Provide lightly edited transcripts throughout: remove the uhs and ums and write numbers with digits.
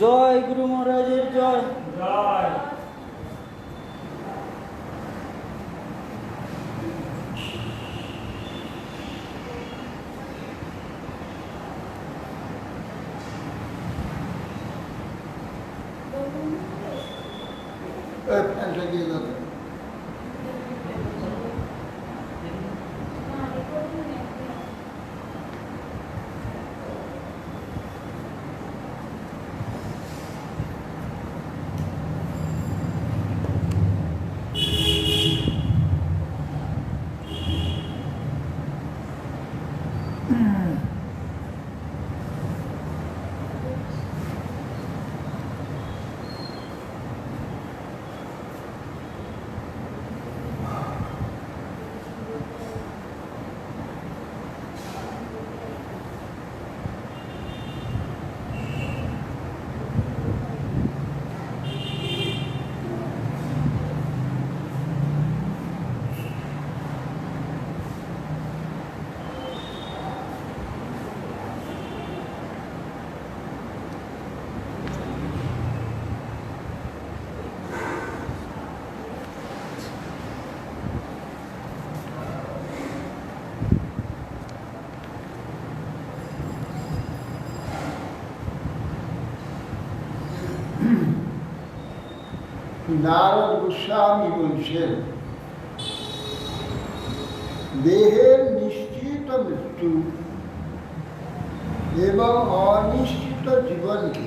জয় গুরু মহারাজের জয় জয়। নারদ গোস্বামী বলছেন, দেহের নিশ্চিত মৃত্যু এবং অনিশ্চিত জীবনকে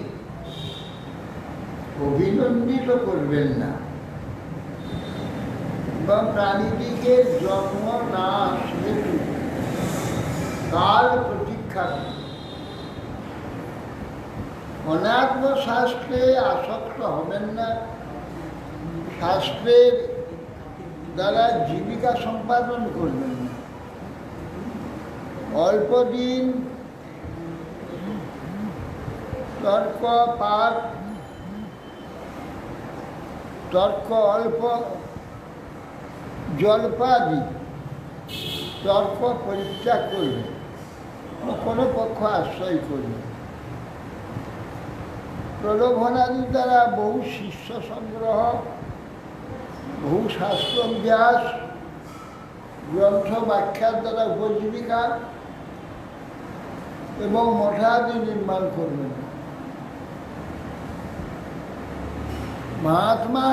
অভিনন্দিত করবেন না এবং প্রাণীদিকে জন্ম নাশ হেতু কাল প্রতীক্ষা অনাত্ম শাস্ত্রে আসক্ত হবেন না, শাস্ত্রের দ্বারা জীবিকা সম্পাদন করবেন না। অল্প দিন তর্ক পাঠ, তর্ক অল্প, জল্পাদি তর্ক পরিত্যাগ করবে, কোনো পক্ষ আশ্রয় করবে। প্রলোভনাদি দ্বারা বহু শিষ্য সংগ্রহ, বহু শাস্ত্র অভ্যাস, গ্রন্থ ব্যাখ্যার দ্বারা উপজীবিকা এবং মঠাদি নির্মাণ করবেন। মহাত্মা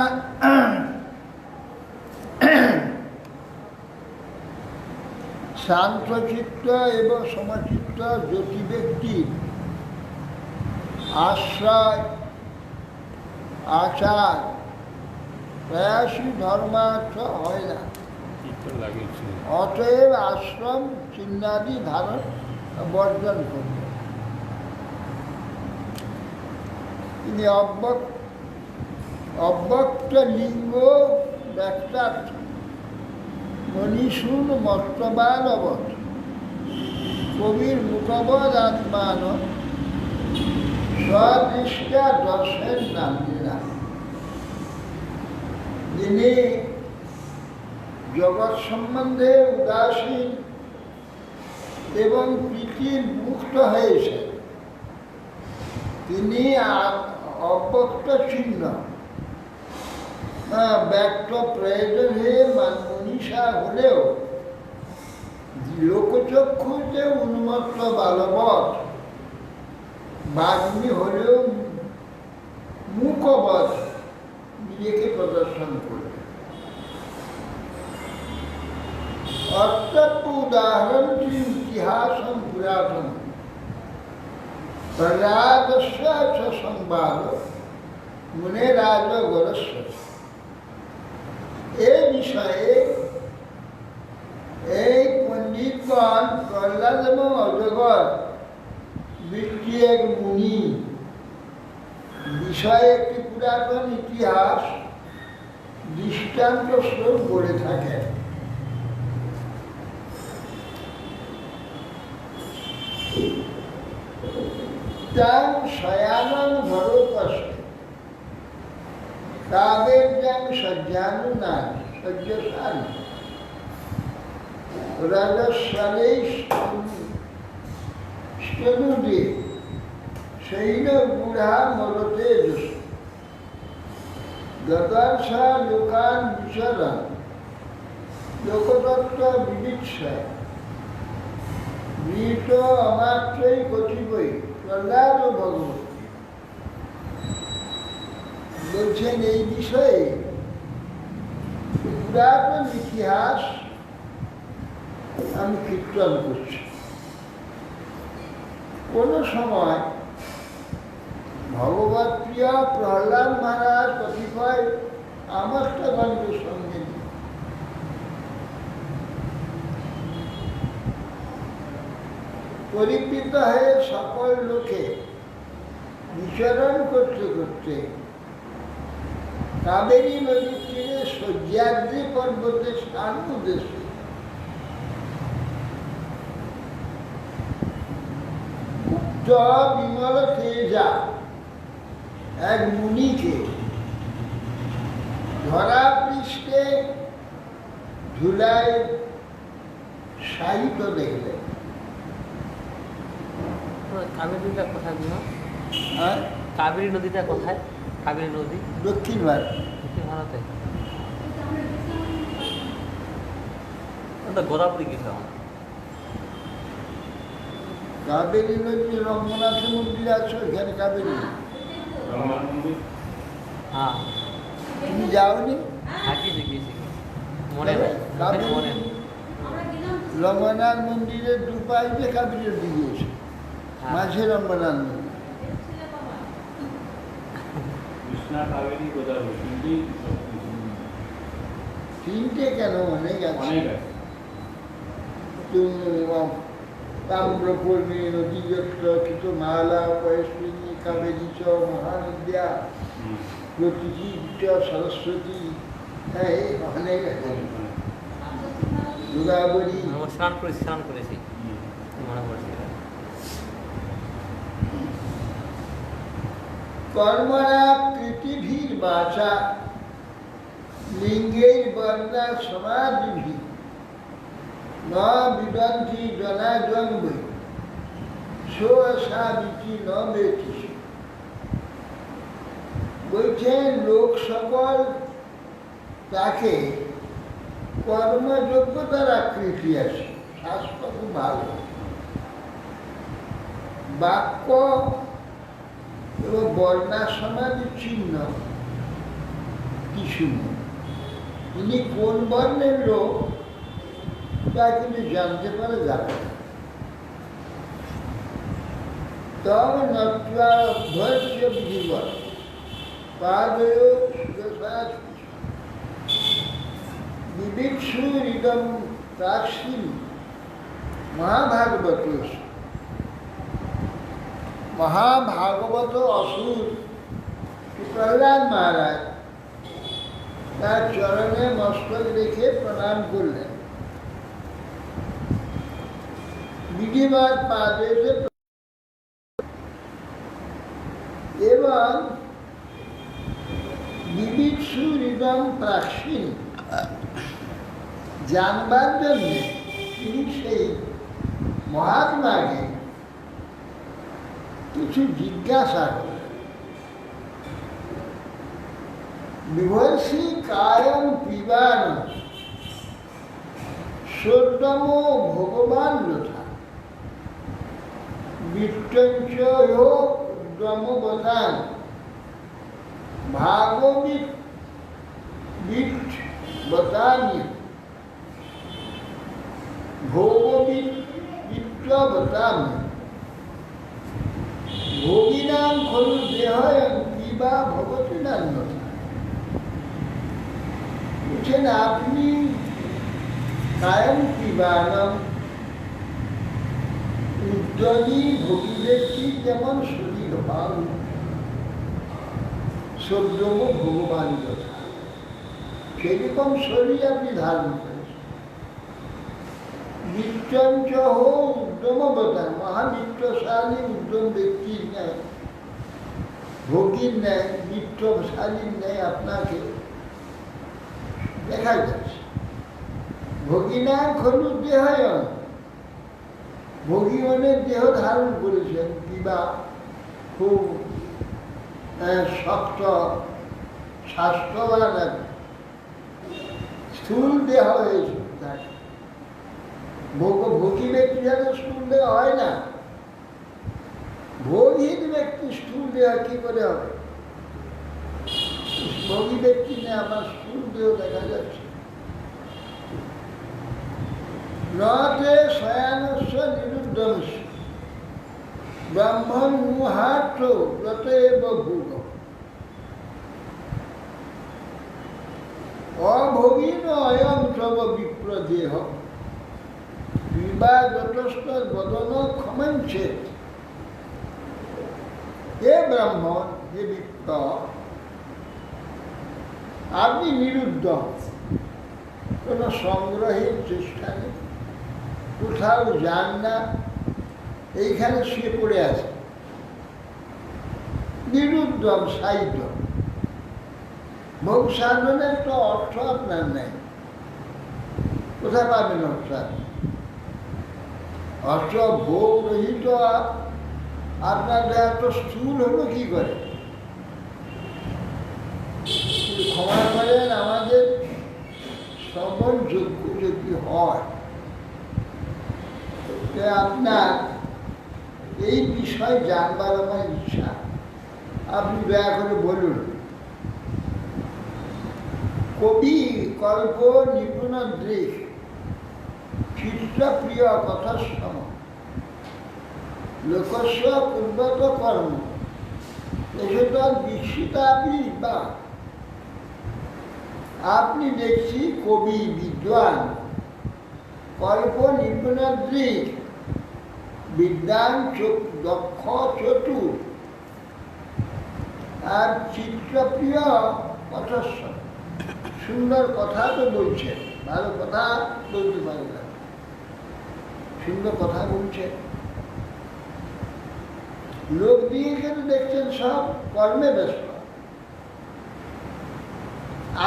শান্তচিত্ত এবং সমচিত্ত জ্যোতি ব্যক্তির আশ্রয় আচার প্রয়াসী ধর্মার্থ হয় না। অতএব আশ্রম চিহ্নাদি ধারণ বর্জন করবে। তিনি অব্যক্ত লিঙ্গ ব্যক্তার্থ মনীষুন মত্তবালবৎ কবির মুখবদ আত্মান স্বদৃষ্টা দর্শন নামিনা। যিনি জগৎ সম্বন্ধে উদাসীন এবং প্রীতির মুক্ত হয়েছে, তিনি অব্যক্ত চিহ্ন ব্যক্ত প্রয়োজনে মনীষা হলেও লোকচক্ষুতে উন্মত্ত বালবৎ বাগ্মী হলেও মুখবৎ নিজেকে প্রদর্শন করবে। অত্যপ্ত উদাহরণ ইতিহাসম পুরাতন প্রহ্লাদস্য সংবাদ মুনে রাজগরস্য। এ বিষয়ে এই পণ্ডিতগণ প্রহ্লাদ এবং অজগর বৃত্তি এক মুনি বিষয়ে একটি পুরাতন ইতিহাস দৃষ্টান্ত স্বরূপ গড়ে থাকে। তাং শয়ানং ভরোপস্য কাবের্যাং সজ্জানুনাং সজ্জসান রাজস্বালেই স্তনুদে শৈল বুড়া মরতেজস গদার্শা লোকান বিচরণ লোকতত্ত্ব বিবিৎসায় মৃত অমাত্রই কতিপয় প্রহ্লাদ ও ভগবত। বলছেন এই বিষয়ে পুরাতন ইতিহাস আমি কীর্তন করছি। কোনো সময় ভগবত প্রিয় প্রহ্লাদ মহারাজ কতিপয় আমস্তগণের সঙ্গে পরিবৃত হয়ে সকল লোকে বিচরণ করতে করতে কাবেরী নদীর তীরে সহ্যাদ্রি পর্বতের স্থান উদ্দেশ্যে বিমল তেজা এক মুনিকে ধরা পৃষ্ঠে ঝুলায় সাহিত্য দেখলেন। কাবেরীটা কোথায়? হ্যাঁ, কাবেরী নদীটা কোথায়? কাবেরী নদী দক্ষিণ ভারত, দক্ষিণ ভারতে। গোদাবরী কিছু কাবেরী নদী রঙ্গনাথ মন্দির আছে, ওইখানে কাবেরী। হ্যাঁ, তুমি যাওনি? গিয়েছি গিয়েছি, মনে নেই মনে নেই। রঙ্গনাথ মন্দিরের দুপাই যে কাবেরী নদী গিয়েছে, মাঝে রঙ্গনাথ মন্দির। তিনটে কেন, অনেক আছে। তাম্রপর্ণী নদী যত্র মালা পয়স্বিনী কাবেরী চ মহানদ্যা প্রতিটি সরস্বতী, হ্যাঁ অনেক আছে। গোদাবরী স্নান করেছি মনে পড়ছে। কর্মরা পৃথিবীর বাচা লিঙ্গের বর্ণা সমাধিভি ন বিদন্তি জনা জন্মই সোয়াসাবিতি ন বেতিস। বলছেন লোক সকল তাকে কর্মযোগ্যতার আকৃতি আছে, শাস্ত্র খুব ভালো, বাক্য এবং বর্ণাশ্রমাদি চিহ্ন কিছু নেই। তিনি কোন বর্ণের লোক তা কিন্তু জানতে পারে যাবে না। তবে নত্রা অভ্যস্য বিধিবৎ পাদয় বিবিক্ষুরিদম প্রাচীন মহাভাগবত। মহাভাগবত অসুর প্রহ্লাদ মহারাজ তার চরণে মস্তক রেখে প্রণাম করলেন। বিধিবৎ পাদে এবং বিবিক্ষুরিদম প্রাচীন জানবার জন্য তিনি সেই মহাত্মাকে কিছু জিজ্ঞাসা করেন। বিভর্ষি কায়ম পিবান সদ্যম ভগবান যথা বিত্তঞ্চ উদ্যমবতান ভাগবিত বিট বতানি ভোগবিত বিত্ত বতামি ভোগিনাম খলু দেহয়ং পিবা ভগতি নান্যথা। বলছেন আপনি কায়ম পিবানম উদ্যমী ভোগীদেরটি যেমন শরীর হন, সদ্যম ভগবান যথা সেরকম শরীর আপনি ধারণ করেছেন। বিত্তঞ্চ উদ্যমবতার মহাবিত্তশালী উদ্যম ব্যক্তির ন্যায়, ভোগীর ন্যায়, বিত্তশালীর ন্যায় আপনাকে দেখা যাচ্ছে। ভোগিনা খলু দেহয়ন, ভোগী অনেক দেহ ধারণ করেছেন, কিবা খুব শক্ত স্বাস্থ্যবান স্থূল দেহ হয়েছে তার। ভোগী ব্যক্তি যেন স্থূল দেহ হয় না, ভোগহীন ব্যক্তি স্থূল দেহ কি করে হবে? ভোগী ব্যক্তি নিয়ে আমার স্থূল দেহ দেখা যাচ্ছে। নতে শয়ানস্য নিরুদ্ধংশ ব্রাহ্মণ মুহাত্র ব্রতেব ভোগ অভোগীন অয়ং সব বিপ্রদেহ বিবাদতস্ত বদন ক্ষমঞ্চেত। হে ব্রাহ্মণ, হে বিপ্র, আপনি নিরুদ্ধ, কোনো সংগ্রহের চেষ্টা নেই, কোথাও যান না, এইখানে শুয়ে পড়ে আছে, নিরুদ্ধম সাহিত্য। ভোগ সাধনের তো অর্থ আপনার নেই, কোথায় পাবেন অর্থ? অর্থ ভোগ রহিত আপনার এত স্থূল হলো কি করে? ক্ষমা করেন, আমাদের শ্রবণ যোগ্য যদি হয়, আপনার এই বিষয় জানবার আমার ইচ্ছা, আপনি দয়া করে বলুন। কবি কল্প নিপুণ দৃশ চিত্রপ্রিয় কথাশ্রম লোকস্য পূর্বত কর্ম এসব বিস্মিতাপি বা। আপনি দেখছি কবি, বিদ্বান, কল্প নিপুণ দৃশ, বিদ্বান দক্ষ চতুর আর চিত্রপ্রিয় কথাশ্রম, সুন্দর কথা তো বলছেন, ভালো কথা বলতে পারে না, সুন্দর কথা বলছে। লোক দিয়ে কিন্তু দেখছেন সব কর্মে ব্যস্ত,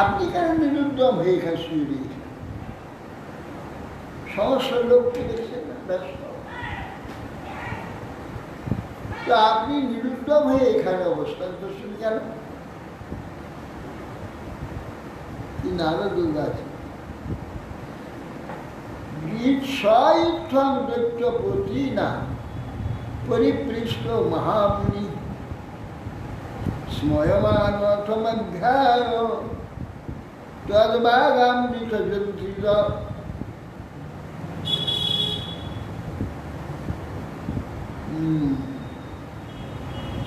আপনি কেন নিরুদ্যম হয়ে এখানে শুয়ে দিয়েছেন? সমস্ত লোককে দেখছেন না ব্যস্ত। তো আপনি নিরুদ্যম হয়ে এখানে অবস্থান করছেন কেন? কি নারদ আছে স্বইচ্ছং দৈত্যপতি না পরিপৃষ্ট মহামুনি স্ময়মানথমধ্যায় তদ্ভাগামৃত যন্ত্রিত।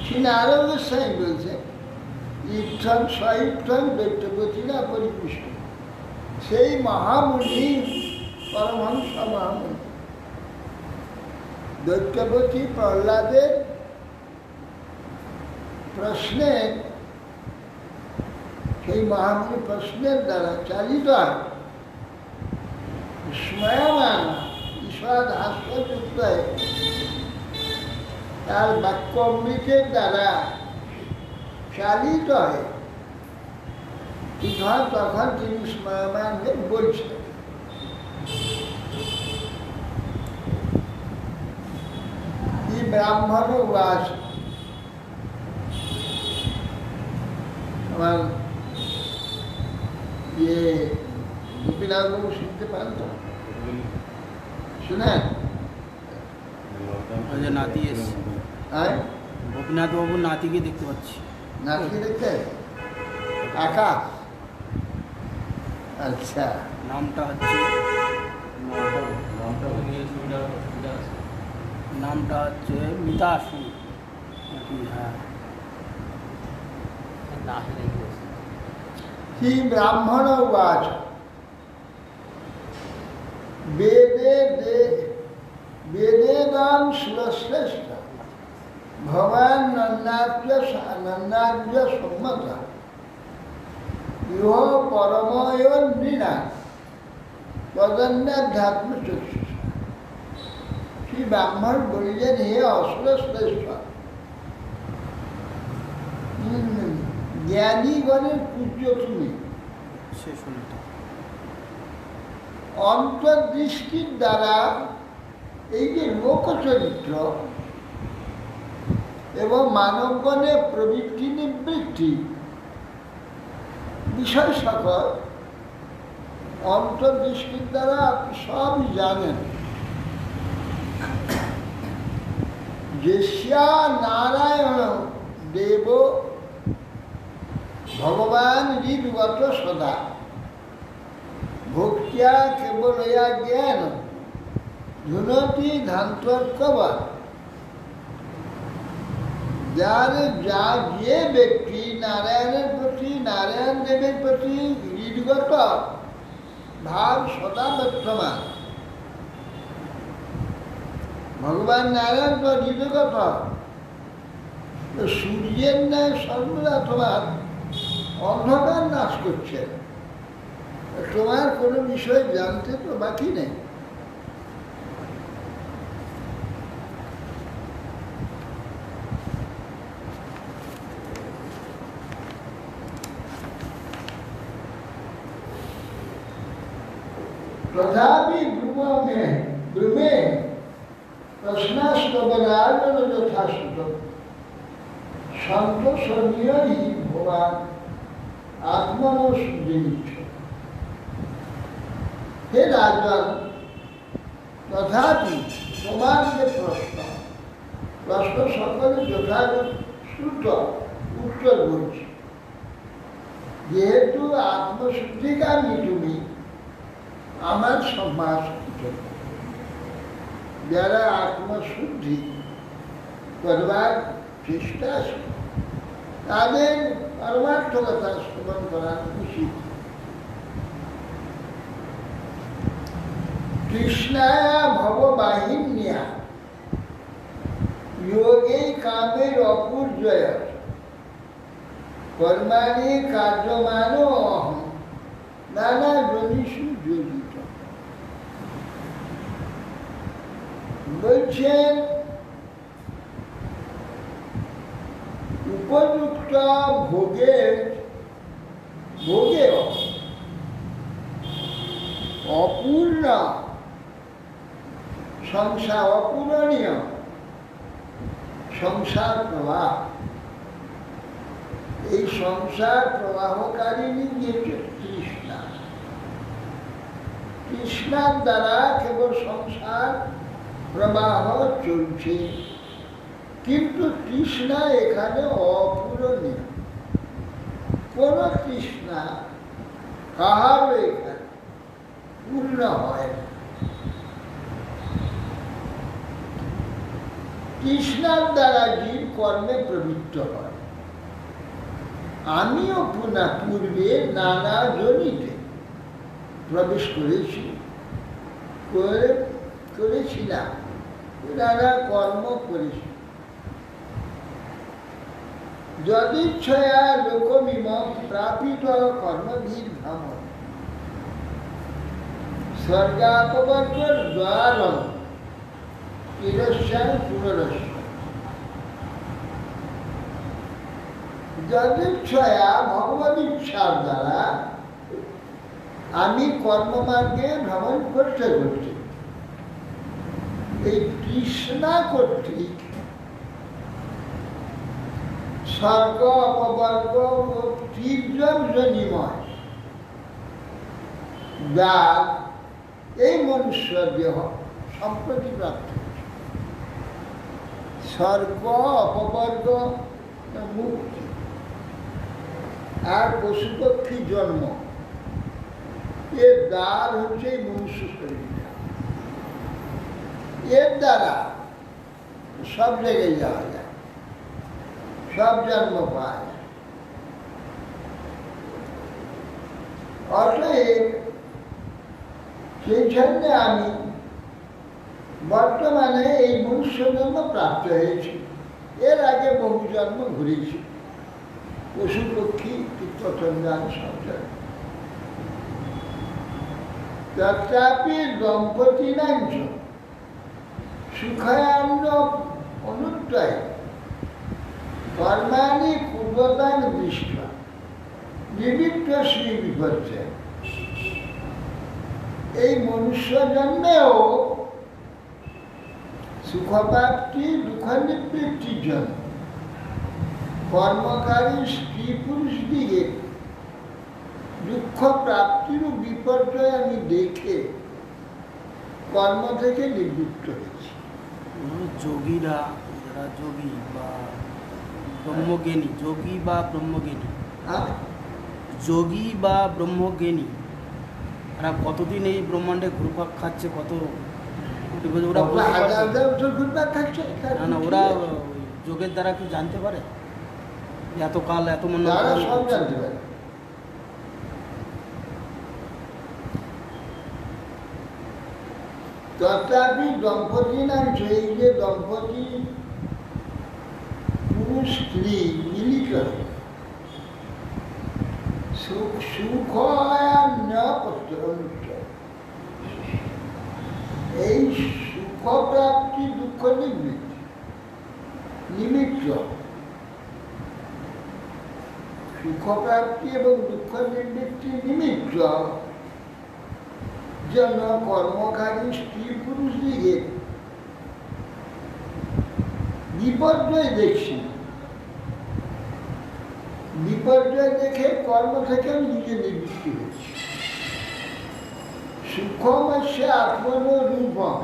শ্রী নারদ গোস্বামী বলছে ইচ্ছন স্বইচ্ছন দৈত্যপতি না পরিপৃষ্ট, সেই মহামুনি পরমহংস মহামুনি দৈত্যপতি প্রহ্লাদের প্রশ্নে, সেই মহামুনি প্রশ্নের দ্বারা চালিত হয়, স্ময়মান ঈশ্বর হাস্যযুক্ত হয়, তার বাক্য অমৃতের দ্বারা চালিত হয়, তখন তিনি স্ময়মান বলছেন। ব্রাহ্মণ বাস আমার ইয়ে গোপীনাথ বাবু শুনতে পান তো? শুনেন? নাতি এসছে, গোপীনাথ বাবুর নাতিকে দেখতে পাচ্ছি। নাতিকে দেখতে? আকাশ? আচ্ছা, নামটা হচ্ছে মিতাশু। হ্যাঁ, কি ব্রাহ্মণ বাচ বেদেদান শ্রেষ্ঠ ভগবান নন্দার্য সম্মত ইহ পরময় নৃণা তদন্যাধ্যাত্ম চক্ষু। শ্রী ব্রাহ্মণ বলিলেন, হে অসুর শ্রেষ্ঠ, জ্ঞানীগণের পূজ্য তুমি, অন্তর্দৃষ্টির দ্বারা এই যে লোকচরিত্র এবং মানবগণের প্রবৃত্তি নিবৃত্তি বিষয় সকল অন্তর্দৃষ্টির দ্বারা আপনি সবই জানেন। যেস্যা নারায়ণ দেব ভগবান হৃদগত সদা ভক্তিয়া কেবলয়া জ্ঞান ধুনতি ধান্তর্কবা। যার যে ব্যক্তি নারায়ণের প্রতি, নারায়ণ দেবের প্রতি হৃদগত ভাব সদা বর্তমান, ভগবান নারায়ণ তো হৃদগত, সূর্যের ন্যায় সর্বদা তোমার অন্ধকার নাশ করছে, তোমার কোনো বিষয় জানতে তো বাকি নেই। তথাপি ব্রুমে প্রশ্নাস্তবরাজন যথাশ্রুত সন্তোষণীয়ই ভগবান আত্মনসুজিচ্ছ। হে রাজন, তথাপি তোমার যে প্রশ্ন সকলে যথাশ্রুত উত্তর বলছি। যেহেতু আত্মশুদ্ধিকামী তুমি, আমার সমাজ যারা আত্মশুদ্ধি করবার চেষ্টা আছে তাদের পরমার্থকতা শ্রবণ করা উচিত। কৃষ্ণায়া ভববাহিন্যা যোগে কামের অপূর্জয় কর্মাণি কার্যমান অহম নানা জনিষু যোজিত। বলছেন উপযুক্ত ভোগে অপূর্ণ সংসার অপূরণীয় সংসার প্রবাহ, এই সংসার প্রবাহকারিণী যে তৃষ্ণা, তৃষ্ণার দ্বারা কেবল সংসার প্রবাহ চলছে, কিন্তু তৃষ্ণা এখানে অপূরণীয়। কোন তৃষ্ণা কাহারও এখানে পূর্ণ হয় না। তৃষ্ণার দ্বারা জীব কর্মে প্রবৃত্ত হয়। আমিও পূর্বে নানা জনিতে প্রবেশ করেছিলাম, নানা কর্ম করেছি। যদিচ্ছয়া লোকমিমং প্রাপিত কর্মভির ভ্রমণ স্বর্গাপবর্গের দ্বারম তিরস্যান পুনরস্য। যদিচ্ছয়া ভগবদ ইচ্ছার দ্বারা আমি কর্মমার্গে ভ্রমণ করতে করতে এই তৃষ্ণা কর্তৃক স্বর্গ অপবর্গ ও তীর্যজনিময় দ্বার এই মনুষ্য দেহ সম্প্রতি প্রাপ্ত। স্বর্গ অপবর্গ মুক্তি আর পশু পক্ষী জন্ম, এর দ্বার হচ্ছে এই মনুষ্য শরীরটা। এর দ্বারা সব জায়গায় যাওয়া যায়, সব জন্ম পাওয়া যায়। অতএব সেই জন্য আমি বর্তমানে এই মনুষ্য জন্ম প্রাপ্ত হয়েছি। এর আগে বহু জন্ম ঘুরেছি, পশু পক্ষী কীটপতঙ্গান সব জন্ম। তথাপি দম্পতিনাঞ্চ সুখায়ান্ন অনুত্তয় কর্মাণি পূর্বতান দৃষ্টা নিমিত্ত শ্রী বিপর্যয়। এই মনুষ্য জন্মেও সুখপ্রাপ্তি দুঃখ নিবৃত্তির জন্য কর্মকারী স্ত্রী পুরুষ দিকে দুঃখ প্রাপ্তির বিপর্যয় আমি দেখে কর্ম থেকে নিবৃত্ত হয়েছি। যোগীরা, যারা যোগী বা ব্রহ্মজ্ঞানী, যোগী বা ব্রহ্মজ্ঞানী, যোগী বা ব্রহ্মজ্ঞানী, এরা কতদিন এই ব্রহ্মাণ্ডে ঘুরপাক খাচ্ছে, কত ওরা না না ওরা যোগের দ্বারা কি জানতে পারে এত কাল এত মনে সব জানতে পারে। তথাপি দম্পতি নাম সেই যে দম্পতি পুরুষ স্ত্রী মিলিত সুখ এই সুখ প্রাপ্তি দুঃখ নিবৃত্তি নিমিত্ত, সুখ প্রাপ্তি এবং দুঃখ নিবৃত্তি নিমিত্ত জন্য কর্মকারী স্ত্রী পুরুষ দিকে বিপর্যয় দেখছি। বিপর্যয় দেখে কর্ম থেকে নিজে নিবৃত্তি হচ্ছে। সুখমস্য আত্মন রূপম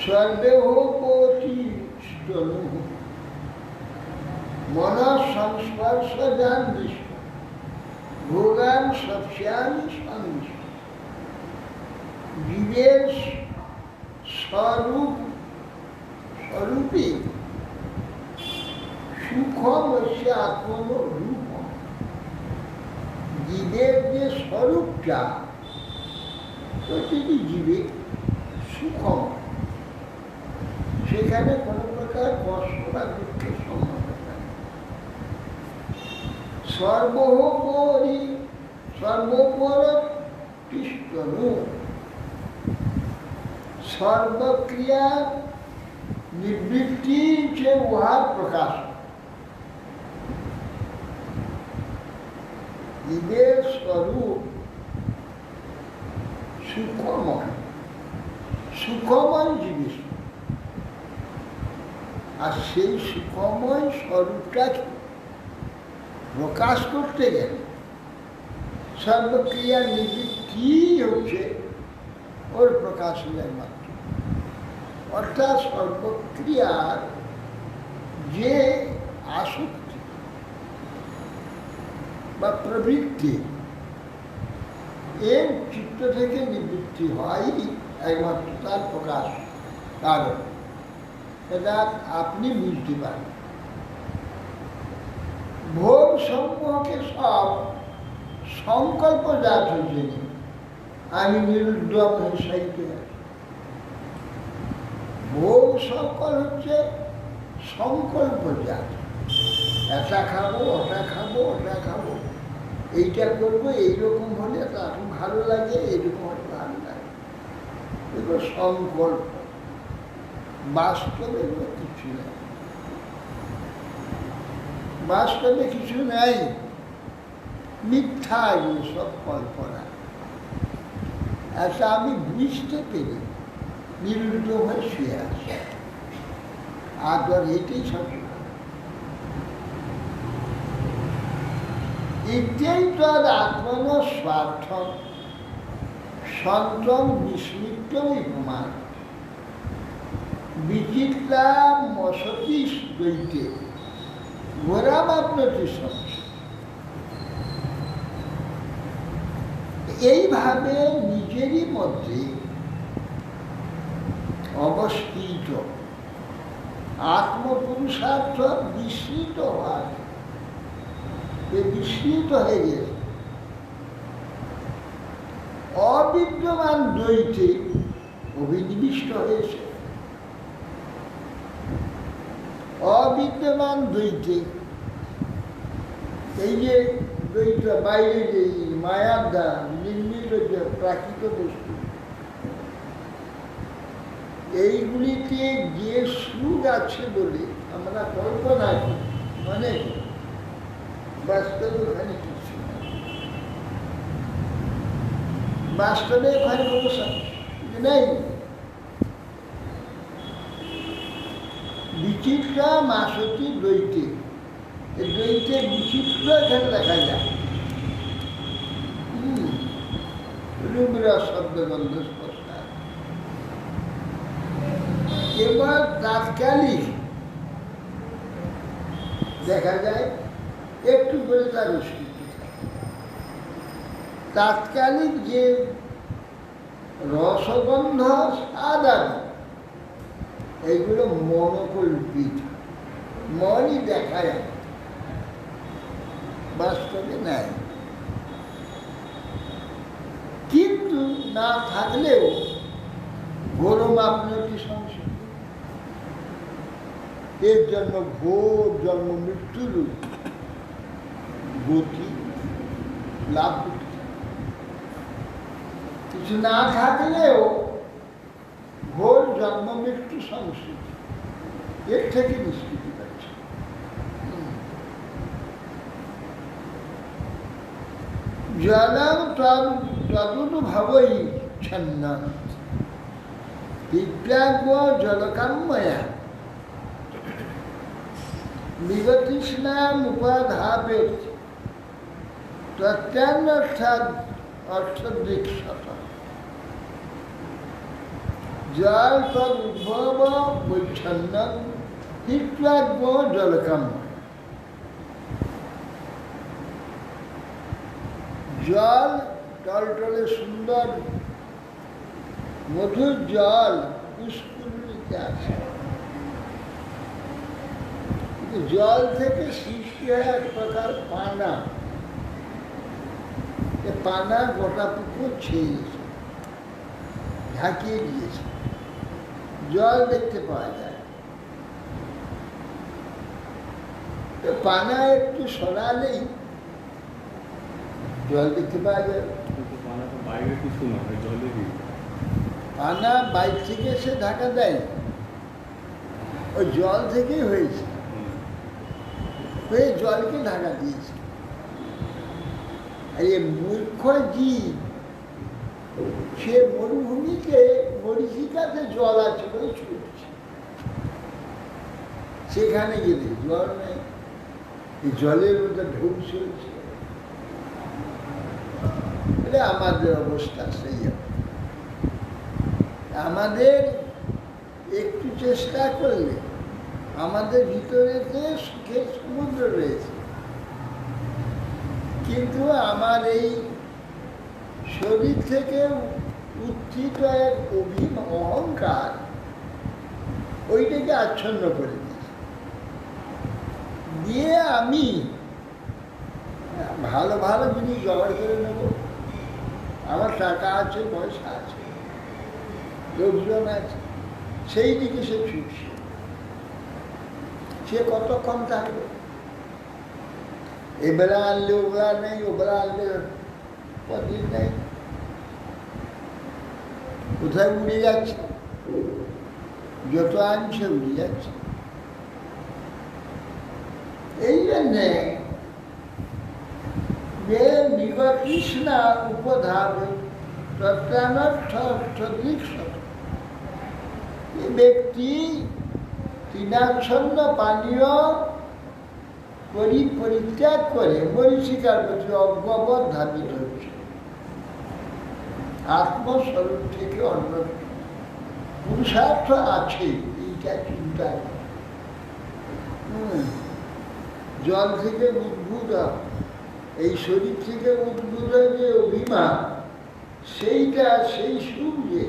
সর্বেহ কোটিষ্টনু মন সংস্পর্শ যান দৃষ্ট ভোগান সস্যামি সন্দিষ্ট। জীবের স্বরূপে সুখমস্য আত্মন রূপম, জীবের যে স্বরূপটা প্রতিটি জীবে সুখম, সেখানে কোনো প্রকার কষ্ট বা দুঃখের সম্ভাবনা নেই। সর্বোপরি সর্বোপর তিষ্ঠনু সর্বক্রিয়া নিবৃত্তি যে উহার প্রকাশ। জীবের স্বরূপ সুখময়, সুখময় জীবের, আর সেই সুখময় স্বরূপটাকে প্রকাশ করতে গেলে সর্বক্রিয়া নিবৃত্তি হচ্ছে ওর প্রকাশের মাত্র। অর্থাৎ সর্বক্রিয়ার যে আসক্তি বা প্রবৃত্তি এর চিত্ত থেকে নিবৃত্তি হয় একমাত্র তার প্রকাশ কারণ এটা আপনি বুঝতে পারেন। ভোগ সমূহকে সব সংকল্প জাত হয়েছে, আমি নিরুদ্যম হয়ে সাহিত্যে আছি। ভোগ সকল হচ্ছে সংকল্প জাত, এটা খাবো ওটা খাবো ওটা খাবো, এইটা করবো, এইরকম হলে তার ভালো লাগে, এইরকম হলে ভালো লাগে, এগুলো সংকল্প। বাস্তবে কিছু নেই, বাস্তবে কিছু নেই, মিথ্যা এগুলো সব কল্পনা। আচ্ছা, আমি বুঝতে পেরে নিরুদ্ধ হয়ে শুয়ে আছি, আর এটাই সব। ইত্যেই তদ আত্মন স্বার্থম সন্তম বিস্মৃতম প্রমাণ বিচিত্রা মসতি দ্বৈতে ঘোরামাপ্নতি সংসার। এইভাবে নিজেরই মধ্যে অবস্থিত আত্মপুরুষার্থ বিস্মৃত হওয়ার, বিস্মৃত হয়ে গেছে। অবিদ্যমান দ্বৈতে অভিনিবিষ্ট হয়েছে। অবিদ্যমান দ্বৈতে, এই যে দ্বৈত বাইরে যে মায়ার দ্বারা নির্মিত যে প্রাকৃত বস্তু, এইগুলিতে যে সুখ আছে বলে আমরা কল্পনা করি, মানে বাস্তবে ওখানে কিছু বাস্তবে ওখানে কোনো নেই। বিচিত্রা মাসতি দ্বৈতে, দ্বৈতে বিচিত্র এখানে দেখা যায়। রূপরা শব্দগন্ধ স্পর্শা এবার তাৎকালিক দেখা যায় একটু করে তার অস্তিত্ব। তাৎকালিক যে রসগন্ধ স্বাদ, এইগুলো মনোকল্পিত, মনই দেখা যায়, বাস্তবে নাই। কিন্তু না থাকলেও গরম আপনাটি সংসার, এর জন্য ঘোর জন্ম মৃত্যুর গতি লাভ করতে, কিছু না থাকলেও ঘোর জন্ম মৃত্যু সংস্কৃতি, এর থেকে নিষ্কৃতি পাচ্ছে। জলম তদুভাবই ছন্ন দিব্যাঙ্গ জলকাম্ময়া বিগতৃষ্ণাম উপাধাপেত তত্যান্নর্থাৎ অর্থদৃক্ষত। জল তদ উদ্ভব বৈচ্ছন্ন হিত্যাগ্য জলকাম্য। জল টলটলে সুন্দর মধুর জল পুষ্করিণীতে আছে, কিন্তু জল থেকে সৃষ্টি হয় এক প্রকার পানা। পানা গোটা পুকুর ছেয়েছে, ঢাকিয়ে দিয়েছে, জল দেখতে পাওয়া যায়। পানা একটু সরালেই জল দেখতে পাওয়া যায়। পানা বাইরে থেকে এসে ঢাকা দেয়, ওই জল থেকেই হয়েছে, হয়ে জলকে ঢাকা দিয়েছে। আর এই মূর্খ জীব, সে মরুভূমিতে মরীচিকাতে জল আছে বলে ছুটছে, সেখানে গেলে জল নেই, এই জলের মধ্যে ঢুক চলছে। বলে আমাদের অবস্থা সেই হবে। আমাদের একটু চেষ্টা করলে আমাদের ভিতরে যে সুখের সমুদ্র রয়েছে, কিন্তু আমার এই শরীর থেকে উত্থিত এক অহংকার ওইটাকে আচ্ছন্ন করে দিয়েছে। দিয়ে আমি ভালো ভালো জিনিস জোগাড় করে নেব, আমার টাকা আছে, পয়সা আছে, লোকজন আছে, সেই দিকে সে ছুটছে। সে কতক্ষণ থাকবে? এবেলা আনলে ওবেলা নেই, ওবেলা আনলে কদিন নেই, কোথায় উড়ে যাচ্ছে, যত আনছে উড়ে যাচ্ছে। এই জন্যে যে বিকৃষ্ণা উপধাবে ব্যক্তি তৃণাচ্ছন্ন পানীয় পরিত্যাগ করে মরীচিকার প্রতি অজ্ঞবৎ ধাবিত হচ্ছে, আত্মস্বরূপ থেকে অন্য পুরুষার্থ আছে এইটা চিন্তা। জল থেকে উদ্ভূত, এই শরীর থেকে উদ্ভূত যে অভিমান, সেইটা সেই সুখ যে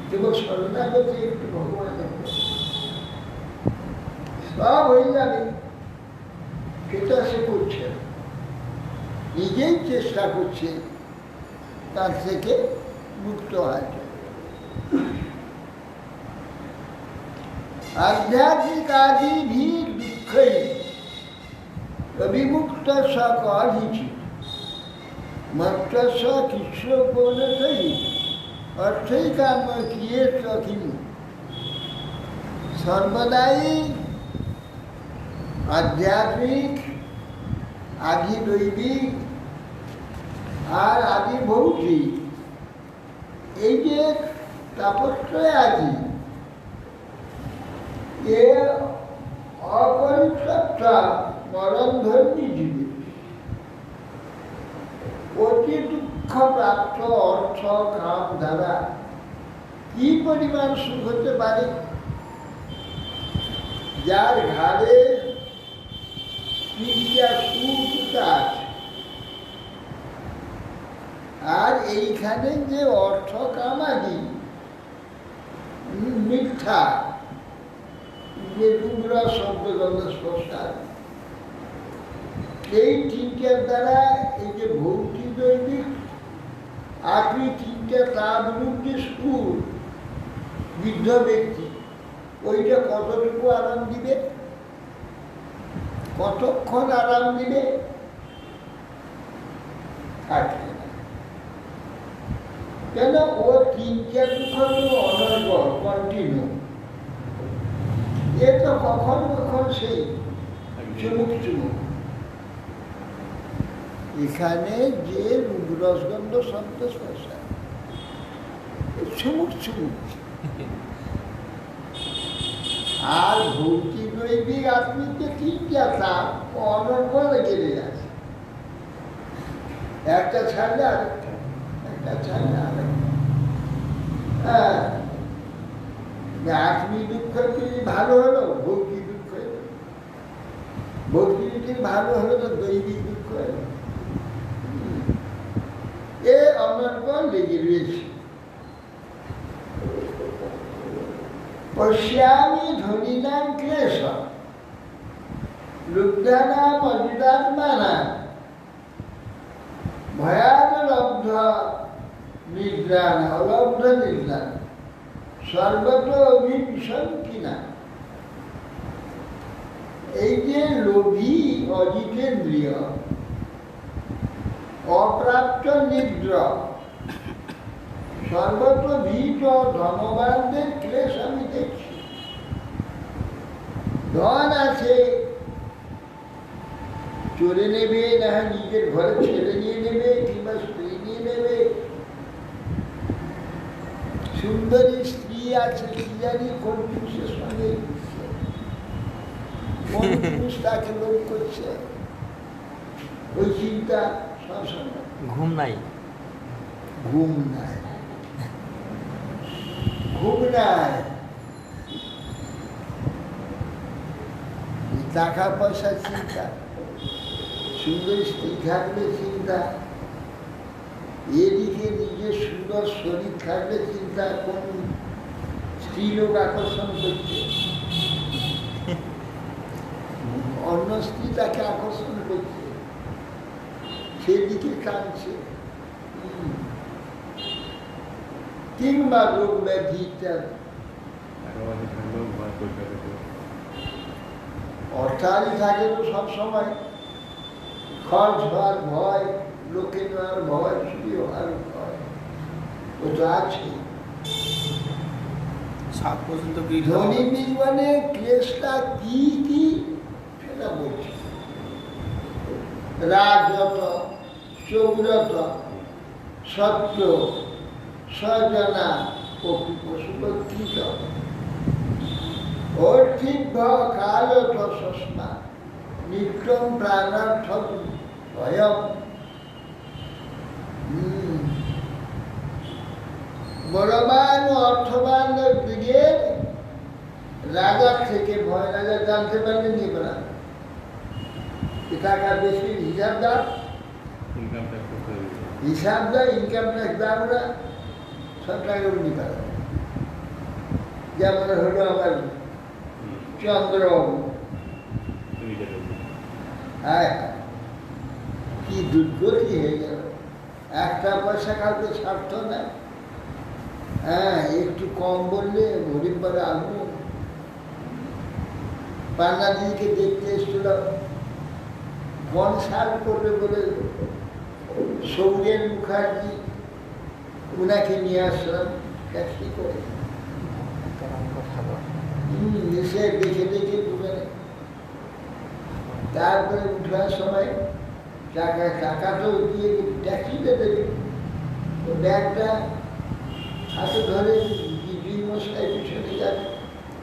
কেবল শরণাগতি একটু ভগবানের সব হয়ে যাবে, সেটা সে করছে, নিজেই চেষ্টা করছে তার থেকে মুক্ত হয়। आध्यात्मिक आदि भी दुख अभिमुक्त सचित मत किस्व को अर्थ काम किए सकिन सर्वदाई आध्यात्मिक आदि दैविक और आदि भौतिक এই যে তাপত্রয় আদি এ অপরিত্যক্তা মরণধর্মী জীবে অতি দুঃখ প্রাপ্ত অর্থ কাম দ্বারা কি পরিমাণ সুখ হতে পারে? যার ঘাড়ে তিনটা সুতা আছে, আর এইখানে যে অর্থ কামাদি মিথ্যা, যে রূপর শব্দ গন্ধ স্পর্শার, এই তিনটার দ্বারা এই যে ভৌতিক দৈবিক আপনি তিনটা তার যে সুর বৃদ্ধ ব্যক্তি, ওইটা কতটুকু আরাম দিবে, কতক্ষণ আরাম দিবে? থাকে না। কেন? ও তিনটা দুঃখ তো অনর্গল, কন্টিনিউ। এ তো কখন কখন সেই চুমুক চুমুক। এখানে যে রূপরসগন্ধ শব্দ স্পর্শা চুমুক চুমুক, আর ভৌতিক দৈবিক আত্মিক যে তিনটা তার অনর্গল গেলে আছে, একটা ছাড়লে আরেকটা, একটা ছাড়লে আরেকটা। হ্যাঁ, আত্মিক দুঃখ কি ভালো হলো, ভৌতিক দুঃখ হলো, ভৌতিক কি ভালো হলো তো দৈবিক দুঃখ হলো। এ অনর্গল লেগে রয়েছে। পশ্যামি ধনীনাম ক্লেশ লুব্ধানাম অজিতাত্মানাম ভয়ান লব্ধ নিদ্রান অলব্ধ নিদ্রান সর্বত অভিভীষণ কিনা। এই যে লোভী অজিতেন্দ্রিয় অপ্রাপ্ত নিদ্র সর্বত্র ভীত ধনবানদের ক্লেশ আমি দেখছি। ধন আছে, চলে নেবে, না নিজের ঘরে ছেলে নিয়ে নেবে, কিংবা স্ত্রী নিয়ে নেবে। সুন্দরী স্ত্রী আছে, কি জানি কোন পুরুষের সঙ্গে কোন পুরুষ তাকে লোভ করছে, ওই চিন্তা সবসময়। ঘুম নাই। ঘুম নাই, ঘুম নাই। টাকা পয়সা চিন্তা, সুন্দর স্ত্রী থাকলে চিন্তা, এদিকে নিজের সুন্দর শরীর থাকলে চিন্তা, কোন স্ত্রী লোক আকর্ষণ করছে, অন্য স্ত্রী তাকে আকর্ষণ করছে, সেদিকে টানছে। কিংবা রোগ ব্যাধি ইত্যাদি। অর্থাৎ থাকে তো সবসময় খরচ হওয়ার ভয়, লোকে নেওয়ার ভয়, চুরি হওয়ার ভয়, ও তো আছে। সাত পর্যন্ত ধনী জীবনে ক্লেশটা কি কি সেটা বলছি। রাজত, চৌরত, সত্য, সজনা, পশু পশুপক্ষিত, অর্থিভ কালত সস্মা, নিত্যম প্রাণার্থ ভয়ম। বলবান ও অর্থবান দিকের রাজার থেকে ভয়। রাজা জানতে পারলে নিবে না, টাকা বেশি হিসাব দাও, হিসাব দেয়, ইনকাম ট্যাক্স দাও না, সব টাকা উনি পারে। যেমন হলো আমার চন্দ্রবাবু, হ্যাঁ, কি দুর্গতি হয়ে গেল, একটা পয়সা কাউকে ছাড়ত না। হ্যাঁ, একটু কম বললে গরিব বারে আগুন। পান্না দিদিকে দেখতে এসেছিল, কনসার্ট করবে বলে সৌরেন মুখার্জি, উনাকে নিয়ে আসলাম ট্যাক্সি করে। এসে দেখে দেখে ডুবে, তারপরে উঠার সময় টাকা তো দিয়ে ট্যাক্সিতে দেবে, ব্যাগটা হাতে ধরে মশাই পিছনে যাবে,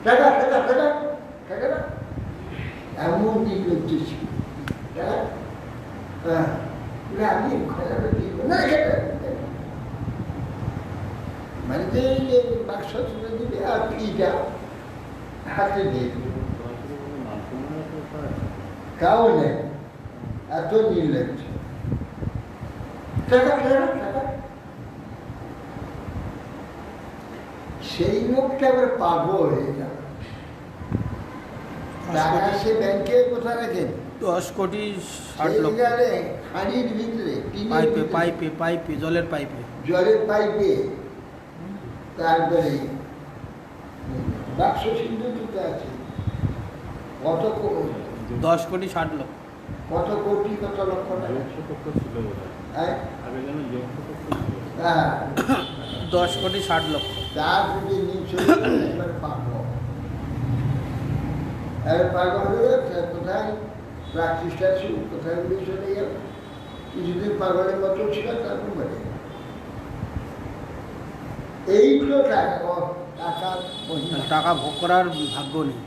টাকা টাকা টাকা টাকা না, এমন দিন লজ্জেছি। আমি দিব না, মানে যে বাক্স তুলে দিবে আর ফিটা হাতে দিয়ে দিবে, তাও নেই, এত নির্লজ্জ। টাকা টাকা টাকা, সেই লোকটা আবার পাগল হয়ে যাবে। টাকা সে ব্যাংকে কোথায় রাখেন? 10 কোটি 60 লক্ষ। খানির ভিতরে, পাইপে পাইপে পাইপে জলের পাইপে, জলের পাইপে। তারপরে বাক্স সিন্ধু দুটো আছে, কত 10 কোটি 60 লক্ষ। কত কোটি কত লক্ষ টাকা। হ্যাঁ, 10 কোটি 60 লক্ষ। তার যদি নিচে একবার পাবো, পাগল হয়ে যাচ্ছে। কোথায় প্র্যাকটিসটা ছিল, কোথায় উঠে চলে গেল, কিছুদিন পাগলের মতো ছিল, তারপর মরে গেল। এইগুলো টাকা ভোগ করার ভাগ্য নেই।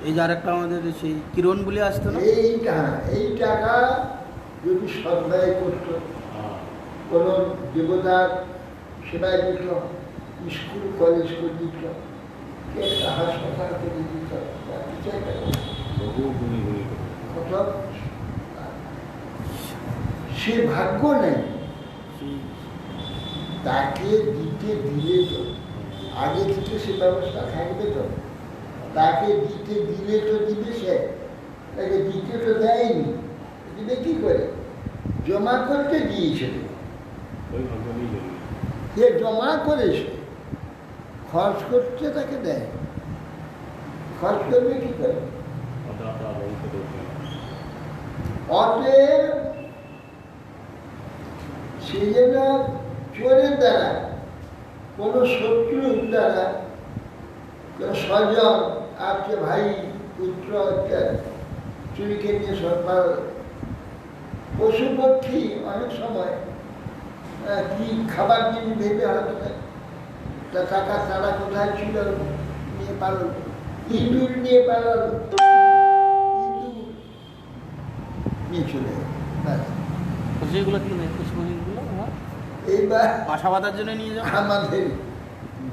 এই যে আরেকটা আমাদের সেই কিরণ বলে আসতো না, এই টাকা যদি সদ্ব্যয় করতো, কোন দেবতার সেবায় দিত, স্কুল কলেজ করে দিত, হাসপাতাল করে দিত, সে ভাগ্য নেই। তাকে দিতে দিলে তো আগে থেকে সে ব্যবস্থা থাকবে, তো তাকে দিতে দিলে তো দিবে, সে তাকে দিতে তো দেয়নি, দিবে কি করে? জমা করতে দিয়েছিল, সে জমা করেছে, খরচ করতে তাকে দেয়, খরচ করবে কি করে? অতএব সে যেন চোরের দ্বারা, কোন শত্রুর দ্বারা, কোন স্বজন, আজকে ভাই পুত্র চুরিকে নিয়ে সরকার, পশু পক্ষী অনেক সময় কি খাবার জিনিস ভেবে হয়তো টাকা তারা কোথায় ছিল নিয়ে পালন, ইঁদুর নিয়ে পালালো, ইঁদুর নিয়ে চলে গেল। ব্যাস। খুশিগুলো কি নেই খুশিগুলো আমার এইবার বাসা বাঁধার জন্য নিয়ে যাও। আমাদের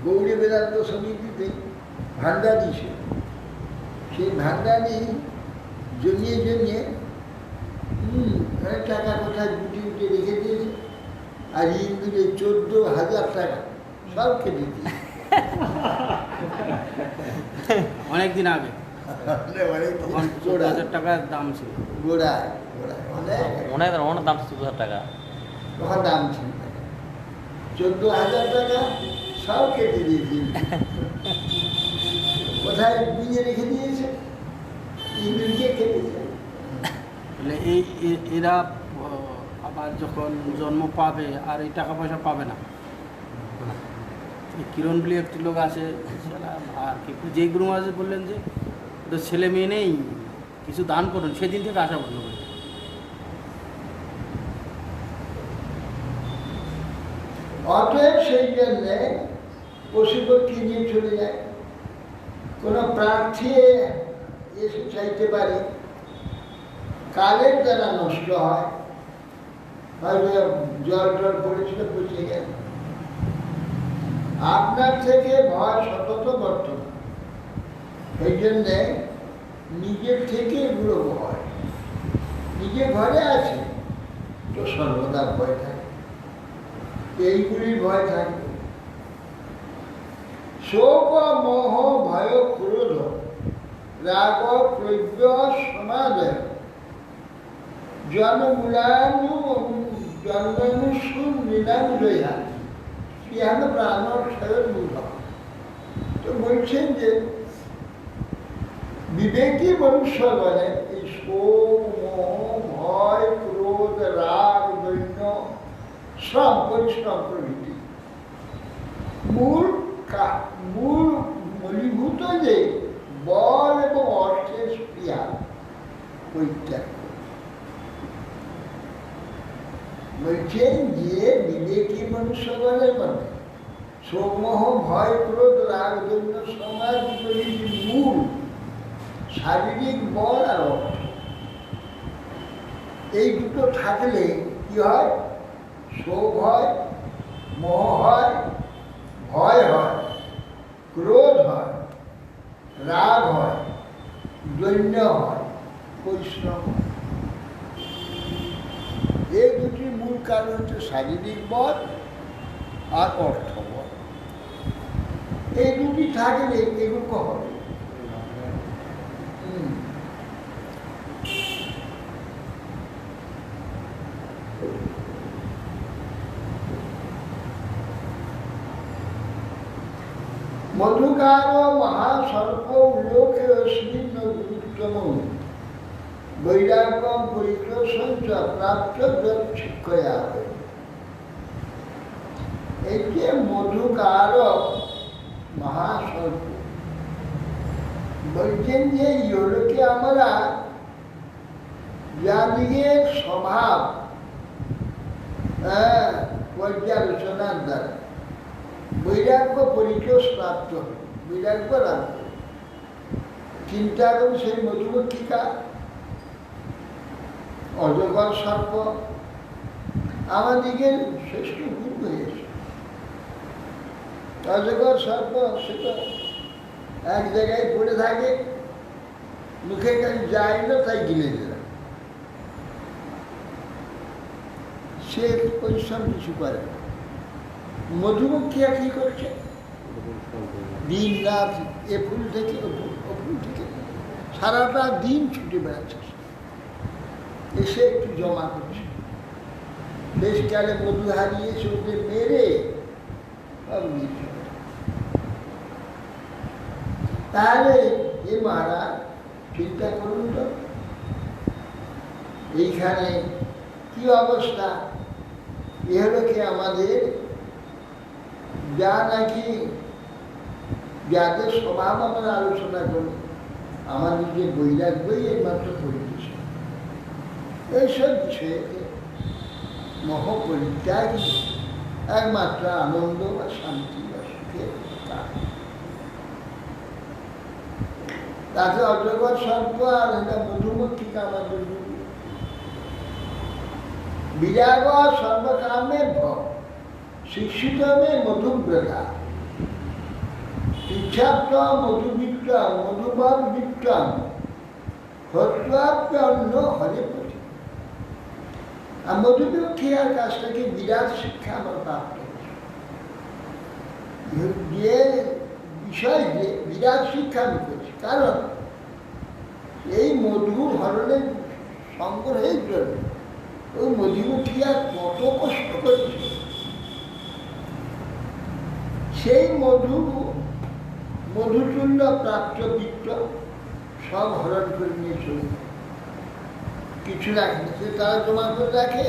গৌরী বেদান্ত সমিতিতে ভান্ডারি ছিল, সেই ভান্ডারি জমিয়ে জমিয়ে অনেক টাকা কোথায় গুটি উঠে রেখে দিয়েছে, আর ইন্দুরে 14,000 টাকা সব কেটে দিয়েছে। অনেকদিন আগে তখন 14,000 টাকার দাম ছিল। গোড়ায় গোড়ায় অনেক অনেক দাম 14,000 টাকা। তখন দাম ছিল 14,000 টাকা সব কেটে দিয়েছে। কোথায় বিয়ে রেখে দিয়েছে, ইন্দুরকে কেটেছে। মানে এরা আবার যখন জন্ম পাবে আর এই টাকা পয়সা পাবে না। এই কিরণ বলে একটি লোক আছে, আর কি যেই গুরু মহারাজ বললেন যে তো ছেলে মেয়ে নেই, কিছু দান করুন, সেদিন থেকে আসা বন্ধ করে। অতএব সেই জন্যে পশুপক্ষী নিয়ে চলে যায়। কোনো প্রার্থী এসে চাইতে পারে, কালের দ্বারা নষ্ট হয়, হয়তো জল টল পড়েছিল পচে গেল। আপনার থেকে ভয় সতত বর্তমান, এই জন্যে নিজের থেকে এগুলো ভয়। নিজে ঘরে আছে তো সর্বদা ভয় থাকে, এইগুলির ভয় থাকে। শোক মোহ ভয় ক্রোধ রাগ প্রজ্ঞ সমাদয় জন্মূলানু জন্মানুষু মৃণাঞ্জয়া ইহান প্রাণক্ষয় মূল। তো বলছেন যে বিবেকী মনুষ্যগণে এই শোক মোহ ভয় ক্রোধ রাগ দৈন্য শ্রম পরিশ্রম প্রভৃতি মূল মূলীভূত যে বল এবং অর্থের স্পৃহা পরিত্যাগ করে। বলছেন যে বিবেকী মনুষ্যগণের মধ্যে শোকমোহ ভয় ক্রোধ রাগ দৈন্য সমাজ প্রভৃতির মূল শারীরিক বল আর অর্থ, এই দুটো থাকলে কি হয়? শোক হয়, মোহ হয়, ভয় হয়, ক্রোধ হয়, রাগ হয়, দৈন্য হয়, পরিশ্রম হয়। এই দুটির মূল কারণ হচ্ছে শারীরিক বল আর অর্থ বল। এই দুটি থাকলে এগুলো হবে। মধুকার মহাসর্প উল্লোকে অশ্বিন গুরুত্তম বৈরাগ্যম পরিক্রোশন চ প্রাপ্ত শিক্ষয়া। এই যে মধুকার মহাসর্প বলছেন যে ইহলোকে আমরা যাদিকে স্বভাব পর্যালোচনার দ্বারা বৈরাগ্য পরিচয় প্রাপ্ত হয়, বৈরাগ্য লাভ। চিন্তা করুন সেই মধুমক্ষিকা, অজগর সর্প আমাদিকে শ্রেষ্ঠ গুণ হয়েছে। অজগর সর্প সে তো এক জায়গায় পড়ে থাকে, মুখে কাছে যায় না, তাই গিলে দিলাম। সে পরিশ্রম কিছু করে না। মধুমক্ষিয়া কি করছে? দিন রাত এ ফুল থেকে ও ফুল থেকে সারাটা দিন ছুটে বেড়াচ্ছে, এসে একটু জমা করছে। বেশকালে মধু হারিয়েছে, ওদের মেরে তাহলে এ মহারাজ চিন্তা করুন তো, এইখানে কি অবস্থা? এ হলো কি আমাদের যা নাকি যাদের স্বভাব আমরা আলোচনা করি, আমাদের যে বৈরাগ্যই একমাত্র পরিবেশ, এইসব বিষয়ে মহাপরিত্যাগী একমাত্র আনন্দ বা শান্তি বা সুখের কারণ। তাতে অজগর সর্প আর এটা মধুমক্ষিকা আমাদের বিরাগ সর্বকামে ভব শিক্ষিতমে মধুব্রতা ইচ্ছাপ্ত মধুবিক্রম মধুবর বিক্রম হত্যাপ্যন্ন হরে পথে। আর মধুমক্ষিকার কাছ থেকে বিরাট শিক্ষা আমার প্রাপ্ত যে বিষয় যে বিরাট শিক্ষা আমি করছি, কারণ এই মধু হরণের সংগ্রহের জন্য ওই মধুমক্ষিকা কত কষ্ট করছে, সেই মধুচূর্ণ প্রাপ্ত বিত্ত সব হরণ করে নিয়ে চলে, কিছু রাখে সে তারা জমা করে রাখে।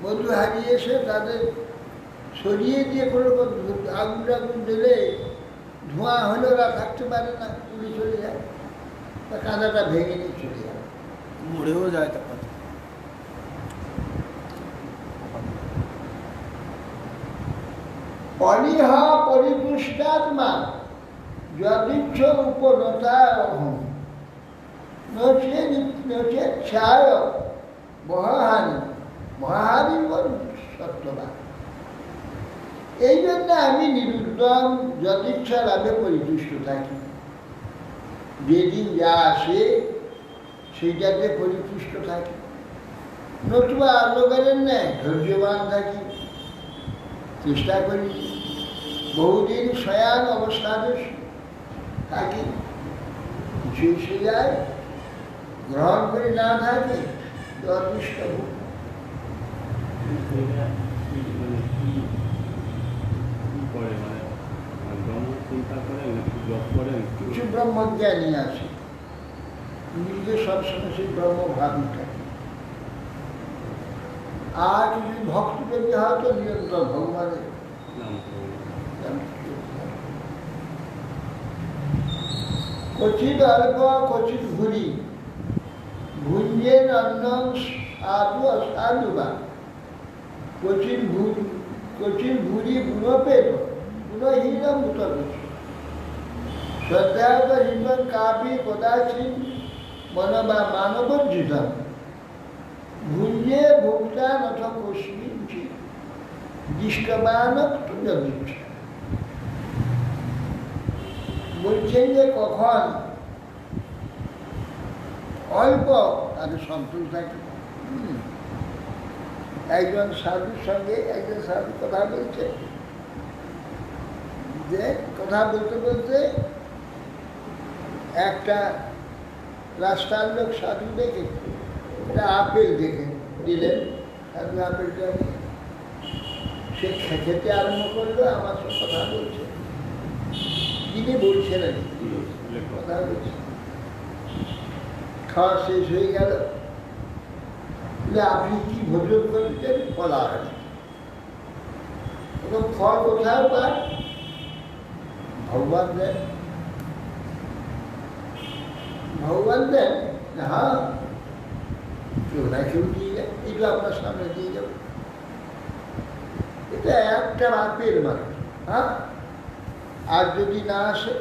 মধু হারিয়ে এসে তাদের সরিয়ে দিয়ে কোনো আগুন আগুন দিলে ধোঁয়া হলে ওরা থাকতে পারে না, তুলে চলে যায়, তা কাঁদাটা ভেঙে নিয়ে চলে যায়, মরেও যায় তারপর। অনিহ পরিপুষ্টাত্মা যদিচ্ছ উপনতা অহম নচে ছায় মহাহানি মহাহানি সত্যবান। এই জন্য আমি নিরুদ্যম যদিচ্ছা লাভে পরিতুষ্ট থাকি, যেদিন যা আসে সেইটাতে পরিতুষ্ট থাকি, নতুবা আলোকের ন্যায় ধৈর্যবান থাকি, চেষ্টা করি বহুদিন শয়ান অবস্থানে থাকি, কিছু এসে যায় গ্রহণ করে না থাকে অদৃষ্ট কিছু ব্রহ্মজ্ঞানী আছে, নিজে সবসময় সেই ব্রহ্মভাবী থাকে, আর যদি ভক্তি পেতে হয় তো নিরন্তর ভগবানের ক্বচিৎ অল্প ক্বচিৎ ভুরি ভুঞ্জেন অন্নম সাধু অসাধু বা ক্বচিৎ ভুরি গুণপেত গুণহীন মুত শ্রদ্ধায়ত হিমন কাপি কদাচিৎ মনবা মানবজ্জিতম ভুঞ্জে ভোক্তা নথ কস্মিন দৃষ্টবান বলছেন যে কখন অল্প তাদের সন্তোষ থাকে। একজন সাধুর সঙ্গে একজন সাধু কথা বলছে, যে কথা বলতে বলতে একটা রাস্তার লোক সাধু দেখে একটা আপেল দেখে দিলেন, সাধু আপেলটা সে খেতে আরম্ভ করলো, আমার সব কথা বলছে, যিনি বলছেন কথা বলছে, খাওয়া শেষ হয়ে গেল, আপনি কি ভোজন করতেন? ফলাহার। ফল কোথাও পান? ভগবান দেন, ভগবান দেন, হ্যাঁ কেউ না কেউ দিয়ে যায়, এইটা আপনার সামনে দিয়ে যাবে, এটা একটা আপেল মানে, হ্যাঁ, আর যদি না আসে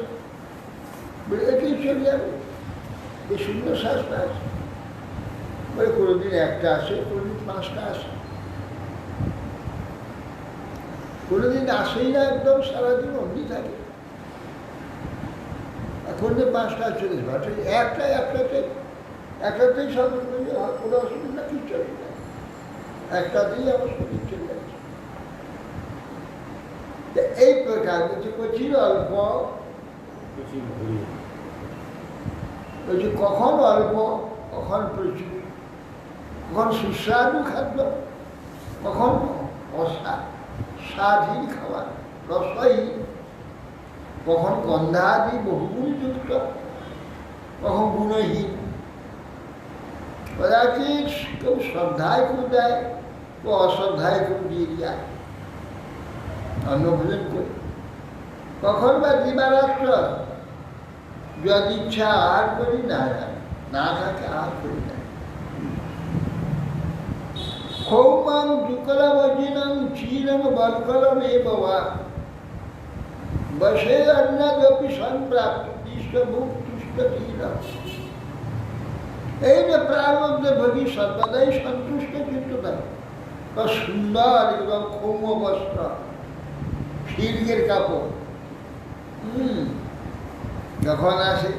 বলে এটাই চলে যাবে, এই সুন্দর শ্বাসটা আছে, বলে কোনোদিন একটা আসে, কোনোদিন পাঁচটা আসে, কোনোদিন আসেই না, একদম সারাদিন অমনি থাকে, এখন যে পাঁচটা চলে যাবে, একটাতেই সব কোনো অসুবিধা কি চলে যায়, একটাতেই আমার শরীর চলে যাচ্ছে। এই প্রকার কঠিন অল্প, কখন অল্প কখন প্রচুর, কখন সুস্বাদু খাদ্য কখন স্বাদহীন খাবার, রসহীন, কখন গন্ধাদি বহুগুণযুক্ত, কখন গুণহীন, কদাচিৎ কেউ শ্রদ্ধায় কেউ দেয়, কেউ অশ্রদ্ধায় কেউ দিয়ে যায়, অন্নভোজন করি, কখন বা দিবারাত্র যদি ইচ্ছা আহার করি, না থাকে আহার করি না। ক্ষৌমাং দুকলমজিনং ক্ষীরং বর্কলম এ বাবা বসে অন্নাদপি সম্প্রাপ্ত দৃষ্টভুক তুষ্ট সন্তুষ্ট ছিল। এই যে প্রারব্ধে ভোগী সর্বদাই সন্তুষ্ট কিন্তু থাকে। সুন্দর এবং ক্ষৌম বস্ত্র, সিল্কের কাপড় যখন আসে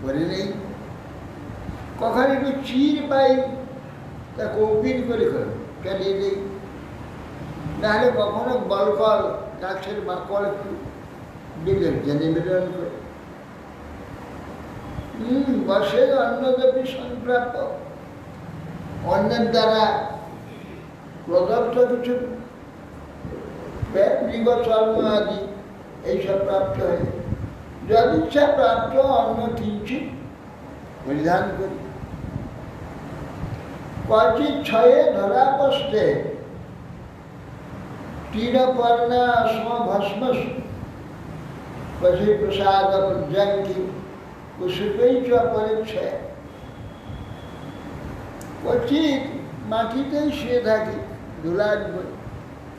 পরে নেই, কখন একটু চির পাই তা কৌপিন করে চালিয়ে দিই, নাহলে কখনো বলকল গাছের বাকল একটু দিলেন যে নিবেদন করে। বসের অন্নদেবী সংপ্রাপ্ত, অন্যের দ্বারা প্রদত্ত কিছু মৃগ চর্ম আদি এইসব প্রাপ্ত হয়। যদিচ্ছা প্রাপ্ত অন্য কিঞ্চিত পরিধান করি। কচিত ছয়ে ধরা কষ্টে তীরপর্ণা সমভস্ম পশি প্রসাদ পর্যাঙ্কি কুসুপেই চ পরিচ্ছয়। কচিত মাটিতেই শুয়ে থাকি, ধুলার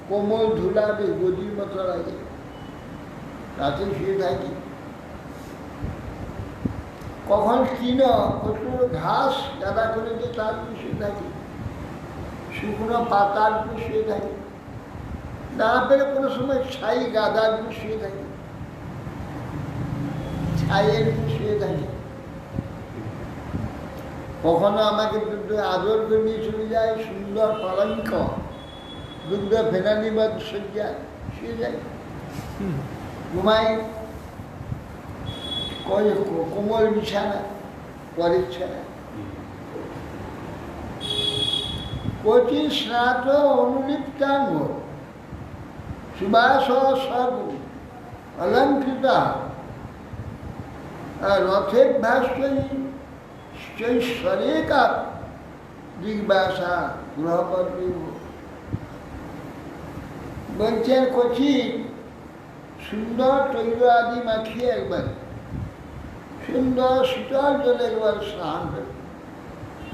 কোমল ধুলাবে গদির মতো লাগে, রাতে শুয়ে থাকি। কখন কিন প্রচুর ঘাস গাদা করে দিয়ে তার শুয়ে থাকি, শুকনো পাতার শুয়ে থাকি, না পেলে কোনো সময় ছাই গাদার শুয়ে থাকি, ছাইয়ের শুয়ে থাকি। কখনো আমাকে দুধ আদর করে নিয়ে চলে যায় সুন্দর পালঙ্ক, দুগ্ধ ফেনানিবাদ শয্যা, শুয়ে যায়, ঘুমাই, কোমল বিছানা, পরিচ্ছানা। কচি স্নাত অনুলিপ্তাঙ্গ সুবাস সব অলঙ্কৃত রথেভ্যাশ্বরেকা দিগ্বাসা গ্রহপতি। বলছেন কচি সুন্দর তৈল আদি মাখিয়ে একবার সুন্দর শীতল জলে একবার স্নান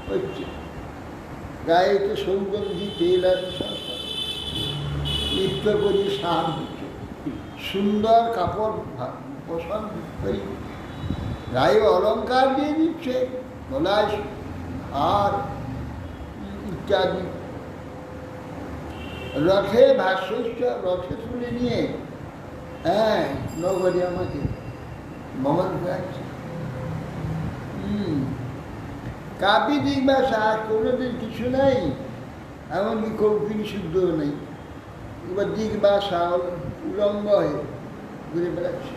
হচ্ছে, গায়ে তো সৌগন্ধি তেল আছে, নিত্য করি স্নান হচ্ছে, সুন্দর কাপড় পছন্দ করি, গায়ে অলঙ্কার দিয়ে দিচ্ছে, গলায় আর ইত্যাদি। রথে ভাষ্য রথে তুলে নিয়ে নগরী আমাকে ভ্রমণ করাচ্ছে। কাপি দিক বা শ্বাস কোনোদিন কিছু নাই, এমনকি কৌপিন শুদ্ধ নেই, এবার দিক বা শাল উলঙ্গ হয়ে ঘুরে বেড়াচ্ছে।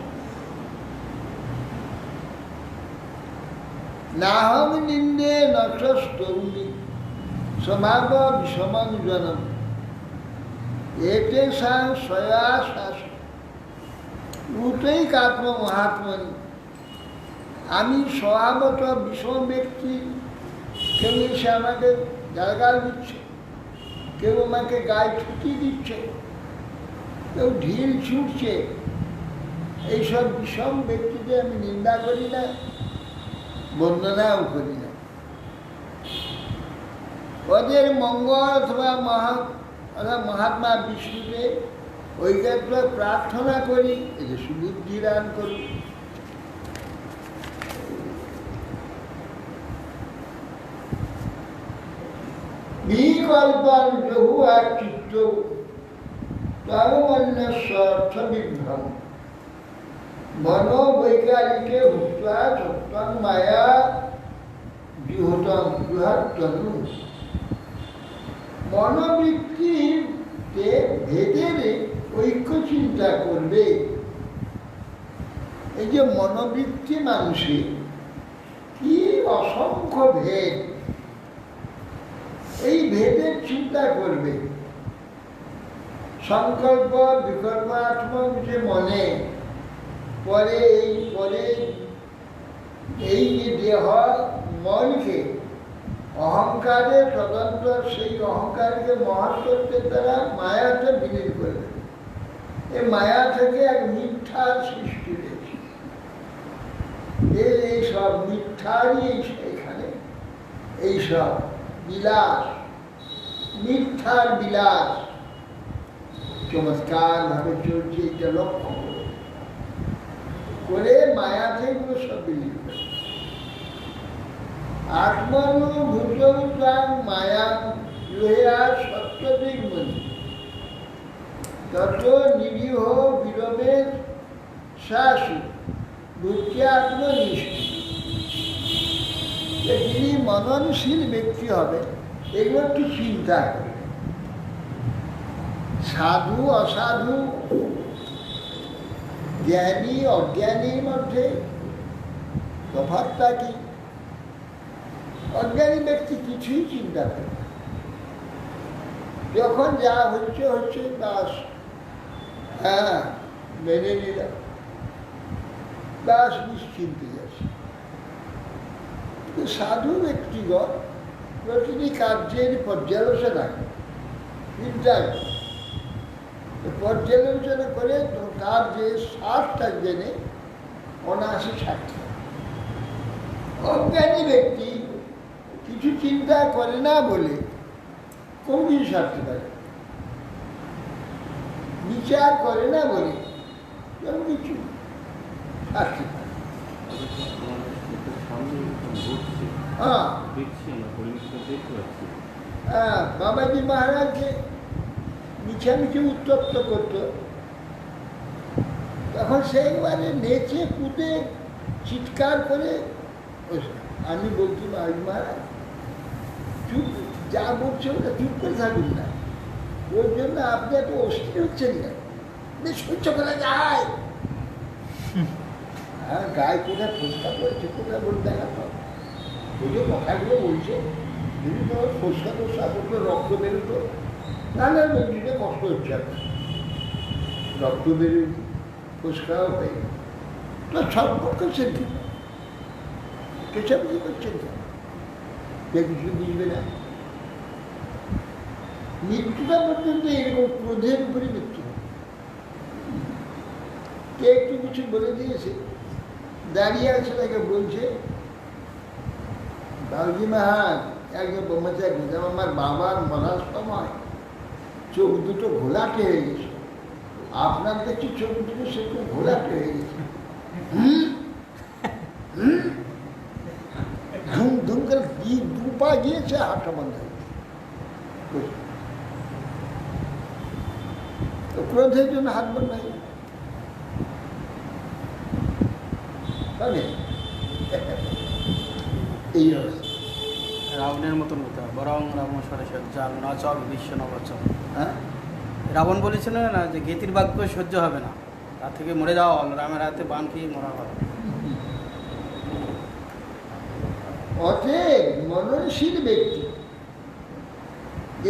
নাহম নিন্দে নটস্তরুণী স্বভাব বিষমন জনম এতে সয়াশ্বাস উঠেই কাত্ম মহাত্মনি। আমি স্বভাবত বিষম ব্যক্তি, কেউ এসে আমাকে গালগাল দিচ্ছে, কেউ আমাকে গায়ে ছুটি দিচ্ছে, কেউ ঢিল ছুটছে, এইসব বিষম ব্যক্তিদের আমি নিন্দা করি না, বন্দনাও করি না। ওদের মঙ্গল অথবা মহাত্মা বিষ্ণুদেব ওই ক্ষেত্রে প্রার্থনা করি, এই যে সুবুদ্ধি দান করি। বিকল্পন বহু আর চিত্ত তরমন্য স্বার্থ বিভ্রম মনোবৈজ্ঞানিকে হুত্বা সত্যং মায়া বিহতং বৃহত্তনু। মনোবৃত্তিতে ভেদের ঐক্য চিন্তা করবে। এই যে মনোবৃত্তি মানুষের কি অসংখ্য ভেদ, এই ভেদের চিন্তা করবে। সংকল্প বিকল্পাত্মক যে মনে পরে এই যে দেহ মনকে অহংকারে তদন্ত, সেই অহংকারকে মহাসত্যের দ্বারা মায়াতে বিলীন করবে। এই মায়া থেকে এক মিথ্যার সৃষ্টি হয়েছে। এইসব মিথ্যারই এখানে এইসব বিলাস, মিথ্যার বিলাস চমৎকার ভাবে চলছে, এটা লক্ষ্য। করে মায়াতে এগুলো সব বিলীন করে। আত্মনু ভূতং মায়া লোয়া সত্যদিক মনি তত নিরীহ বিরবের শাসু বুদ্ধ্যাত্মনিষ্ঠ। যিনি মননশীল ব্যক্তি হবে এগুলো একটু চিন্তা করে। সাধু অসাধু, জ্ঞানী অজ্ঞানীর মধ্যে তফাৎটা কি? অজ্ঞানী ব্যক্তি কিছুই চিন্তা করে না, যখন যা হচ্ছে হচ্ছে দাস, হ্যাঁ মেনে নিলাম, দাস নিশ্চিন্তে যাচ্ছে। সাধু ব্যক্তিগণ প্রতিটি কার্যের পর্যালোচনা করে, চিন্তা করে, পর্যালোচনা করে তার যে শ্বাসটা জেনে অনায়াসে সাক্ষী। অজ্ঞানী ব্যক্তি কিছু চিন্তা করে না বলে কোন কিছু সারতে পারে, বিচার করে না বলে কোন কিছু সারতে পারে। হ্যাঁ, বাবাজি মহারাজকে মিছামিছি উত্তপ্ত করত, তখন সে একবারে নেচে কুদে চিৎকার করে। আমি বলছি বাবাজি মহারাজ চুপ, যা বলছে ওটা চুপ করে থাকুন না, ওর জন্য আপনি এত অস্থির হচ্ছেন না, বেশ সহ্য করা যায়। হ্যাঁ, গায়ে কোথায় ফোসকা পড়েছে, কোথায় বলে দেখাতো, ওই যে কথাগুলো বলছে, যদি তোমার ফোসকা টোসকা করতো, রক্ত বেরোতো, তাহলে বলছিতে কষ্ট হচ্ছে আপনার, রক্ত বেরোয়, ফোসকাও হয়ে গেল, তো ছটফট করছেন কি, কেঁচামেচি করছেন কে কিছু বুঝবে না। মৃত্যুটা পর্যন্ত এরকম ক্রোধের উপরে মৃত্যু। কে একটু কিছু বলে দিয়েছে, দাঁড়িয়ে আছে, তাকে বলছে বাবুজি মহারাজ একজন ব্রহ্মচারী বলছেন, আমার বাবার মরার সময় চোখ দুটো ঘোলাটে হয়ে গেছে, আপনার দেখছি চোখ দুটো সেরকম ঘোলাটে হয়ে গেছে। ধুম ধুম করে দু পা গিয়েছে, হাঁটা বন্ধ হয়ে গেছে। তো ক্রোধের জন্য হাত বন্ধ হয়ে গেছে। এই অবস্থা রাবণের মতন হতে হবে, বরং রাবণ সজ্জাল ন চল বিশ্ব নবচল। হ্যাঁ, রাবণ বলেছিল না যে গেতির বাক্য সহ্য হবে না, তার থেকে মরে যাওয়া হল, রামের হাতে বান খেয়ে মরা হল। অতএব মননশীল ব্যক্তি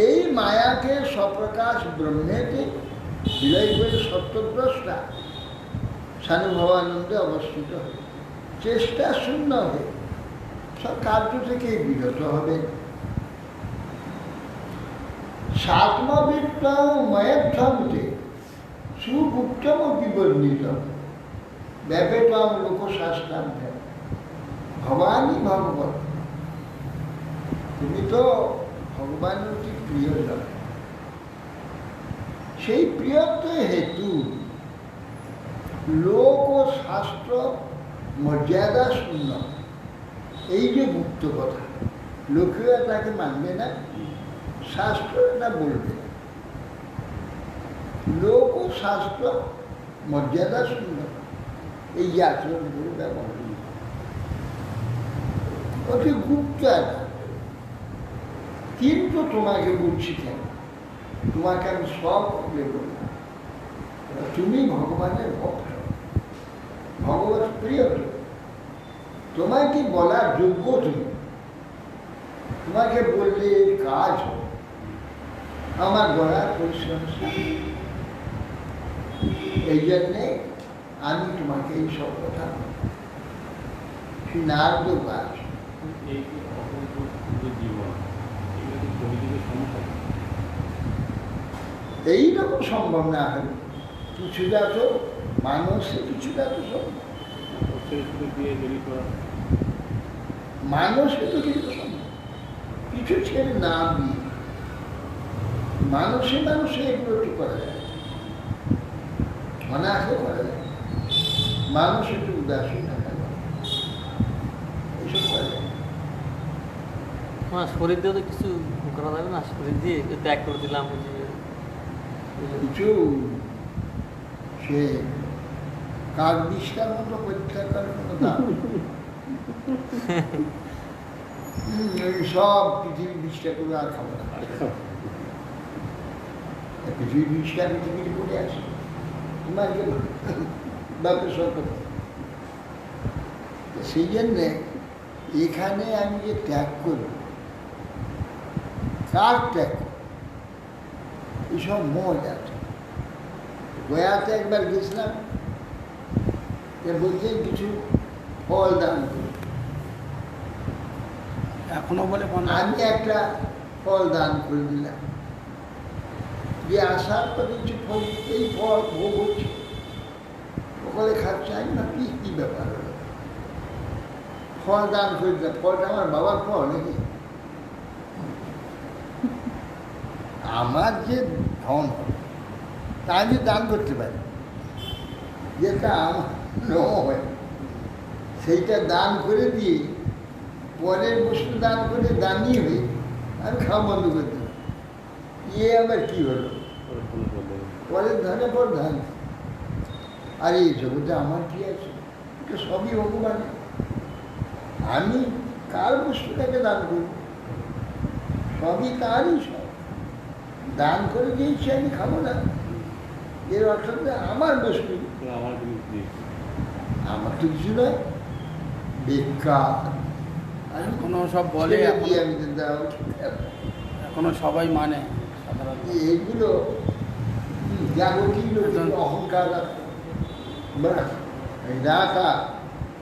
এই মায়াকে স্বপ্রকাশ ব্রহ্মেতে বিলয় করে সত্যদ্রষ্টা স্বানুভবানন্দে অবস্থিত হবে, চেষ্টা শূন্য হবে, সব কার্য থেকে বিরত হবে। সাত্মবিত্ত ময়ধ্বমতে সুগুপ্তম বিবর্ণিত ব্যাপেতম লোকশাস্ত্রাভ্য ভবানী ভগবত। তুমি তো ভগবানের অতি প্রিয়জন, সেই প্রিয়ত্ব হেতু লোক ও শাস্ত্র মর্যাদা শূন্য। এই যে গুপ্ত কথা, লোকেও তাকে মানবে না, শাস্ত্র এটা বলবে না। লোক ও শাস্ত্র মর্যাদা শূন্য, এই যে আচরণগুলো ব্যবহার অতি গুপ্ত একটা। কিন্তু তোমাকে বলছি কেন, তোমাকে আমি সব খুলে বললাম, তুমি ভগবানের ভক্ত, ভগবত প্রিয়, তোমাকে বলার যোগ্য, তুমি তোমাকে বললে কাজ হবে, আমার বলার পরিশ্রম। এই জন্যে আমি তোমাকে এই সব কথা নারদ গাছ। এইরকম সম্ভব না হলে কিছুটা তো মানুষে, কিছুটা তো সম্ভব, মানুষে তো কিছু সম্ভব, কিছু ছেড়ে না দিয়ে মানুষে মানুষে এগুলো একটু করা যায়, অনায়াসে করা যায়। মানুষ একটু উদাসীন হয়ে গেল এইসব করে। শরীর দিয়ে তো কিছু করা যাবে না, শরীর দিয়ে ত্যাগ করে দিলাম ওই যে কিছু সে কাক বিষটার মতো পরীক্ষা করার কোনো দাম নেই। ওই সব পৃথিবী বিষটা করে আর খাবো না, পৃথিবী বিষটা পৃথিবীর করে আসে তোমার বাপের সব কথা। সেই জন্যে এখানে আমি যে ত্যাগ করব, কার ত্যাগ করব, এইসব মজ আছে। গয়াতে একবার গেছিলাম, বলছে কিছু ফল দান করি। এখনো বলে আমি একটা ফল দান করে দিলাম, যে আসার পরে কিছু ফল, এই ফল ভোগ হচ্ছে, সকলে খাচ্ছে। আমি না কি ব্যাপার হলো, ফল দান করে দিলাম, ফলটা আমার বাবার ফল নাকি? আমার যে ধন তা আমি দান করতে পারি, যেটা আমার নয় সেইটা দান করে দিয়ে পরের বস্তু দান করে দানি হয়ে আমি খাওয়া বন্ধ করে দিলাম। আবার কি হলো, পরের ধানে পর ধান। আর এই জগতে আমার কি আছে, এটা সবই ভগবান। আমি কার বস্তুটাকে দান করব, সবই তারই। সব দান করে দিয়েছি, আমি খাবো না, এর অর্থ আমার বস্তু, আমার তো কিছু নয়, বেকার। এখনো সব বলে, এখনো সবাই মানে সাধারণত। এইগুলো জাগতিক অহংকার রাখা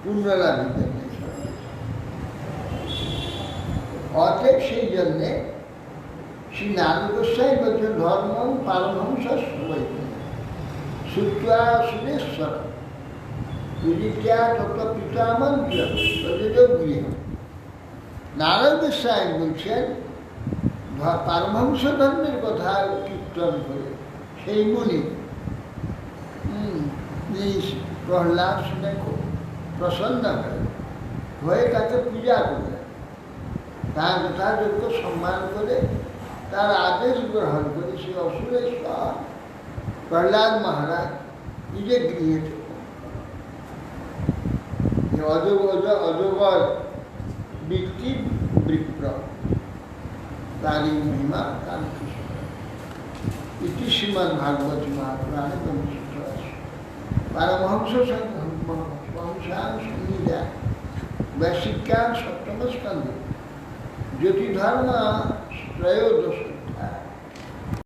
পুনরাবৃত্তি নেই। অতএব সেই জন্যে শ্রী নারদ গোস্বামী বলছেন ধর্ম পারমহংস সবাই শ্রুত্বা সুরেশ্বর পূজিতা তত পিতামন্ত্র গৃহ। নারদ গোস্বামী বলছেন পারমহংস ধর্মের কথা কীর্তন করে সেই মুনি প্রহ্লাদ শুনে খুব প্রসন্ন হয়ে তাকে পূজা করলেন, তার যথাযোগ্য সম্মান করে তার আদেশ গ্রহণ করে সে অসুরেশ্বর প্রহ্লাদ মহারাজ নিজের গৃহে অজগর বৃত্তি বৃক্র তারই মহিমা তার ইতি শ্রীমদ্ ভাগবত মহাপুরাণে পারমহংস সংহিতা ব্যাসিকান সপ্তম স্কন্ধে জ্যোতিধর্ম ত্রয়োদশ